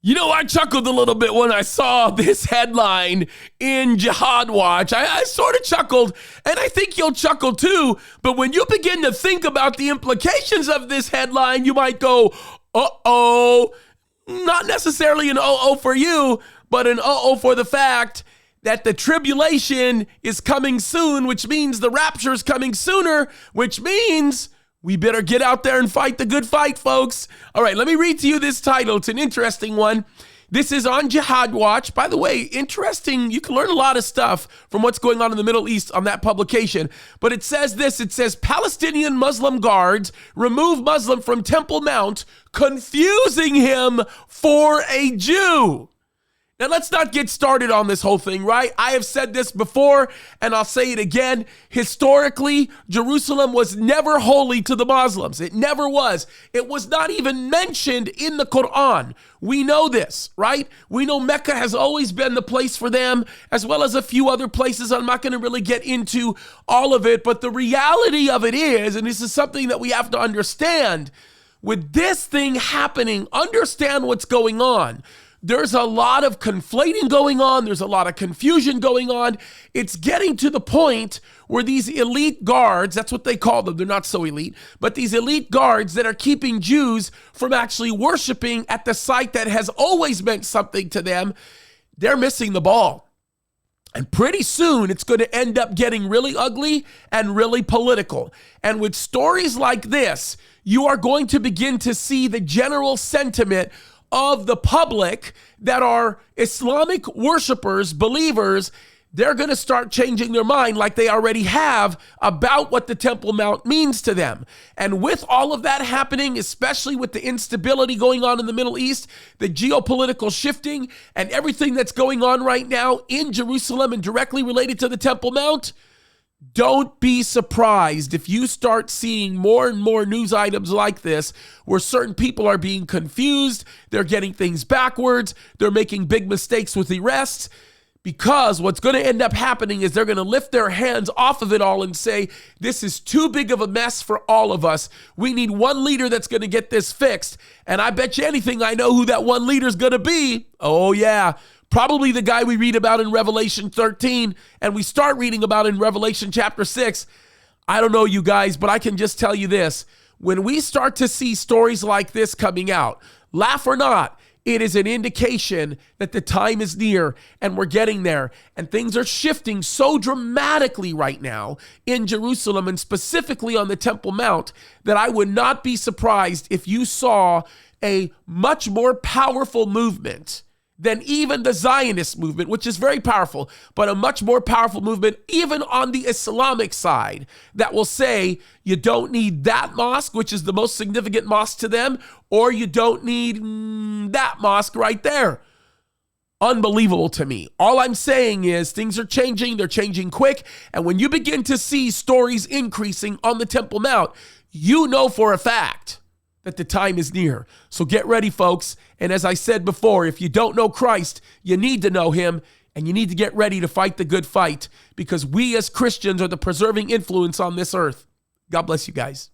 You know, I chuckled a little bit when I saw this headline in Jihad Watch. I sort of chuckled, and I think you'll chuckle too. But when you begin to think about the implications of this headline, you might go, uh-oh. Not necessarily an uh-oh for you, but an uh-oh for the fact that the tribulation is coming soon, which means the rapture is coming sooner, which means we better get out there and fight the good fight, folks. All right, let me read to you this title. It's an interesting one. This is on Jihad Watch. By the way, interesting. You can learn a lot of stuff from what's going on in the Middle East on that publication. But it says this. It says, Palestinian Muslim guards remove Muslim from Temple Mount, confusing him for a Jew. Now, let's not get started on this whole thing, right? I have said this before, and I'll say it again. Historically, Jerusalem was never holy to the Muslims. It never was. It was not even mentioned in the Quran. We know this, right? We know Mecca has always been the place for them, as well as a few other places. I'm not going to really get into all of it, but the reality of it is, and this is something that we have to understand, with this thing happening, understand what's going on. There's a lot of conflating going on. There's a lot of confusion going on. It's getting to the point where these elite guards, that's what they call them, they're not so elite, but these elite guards that are keeping Jews from actually worshiping at the site that has always meant something to them, they're missing the ball. And pretty soon, it's going to end up getting really ugly and really political. And with stories like this, you are going to begin to see the general sentiment of the public that are Islamic worshipers, believers. They're going to start changing their mind like they already have about what the Temple Mount means to them. And with all of that happening, especially with the instability going on in the Middle East, the geopolitical shifting, and everything that's going on right now in Jerusalem and directly related to the Temple Mount, don't be surprised if you start seeing more and more news items like this where certain people are being confused, they're getting things backwards, they're making big mistakes with the arrests, because what's going to end up happening is they're going to lift their hands off of it all and say, this is too big of a mess for all of us. We need one leader that's going to get this fixed. And I bet you anything, I know who that one leader is going to be. Oh yeah. Probably the guy we read about in Revelation 13 and we start reading about in Revelation chapter 6. I don't know you guys, but I can just tell you this. When we start to see stories like this coming out, laugh or not, it is an indication that the time is near and we're getting there. And things are shifting so dramatically right now in Jerusalem and specifically on the Temple Mount that I would not be surprised if you saw a much more powerful movement than even the Zionist movement, which is very powerful, but a much more powerful movement even on the Islamic side that will say you don't need that mosque, which is the most significant mosque to them, or you don't need that mosque right there. Unbelievable to me. All I'm saying is things are changing, they're changing quick, and when you begin to see stories increasing on the Temple Mount, you know for a fact that the time is near. So get ready, folks. And as I said before, if you don't know Christ, you need to know him and you need to get ready to fight the good fight because we as Christians are the preserving influence on this earth. God bless you guys.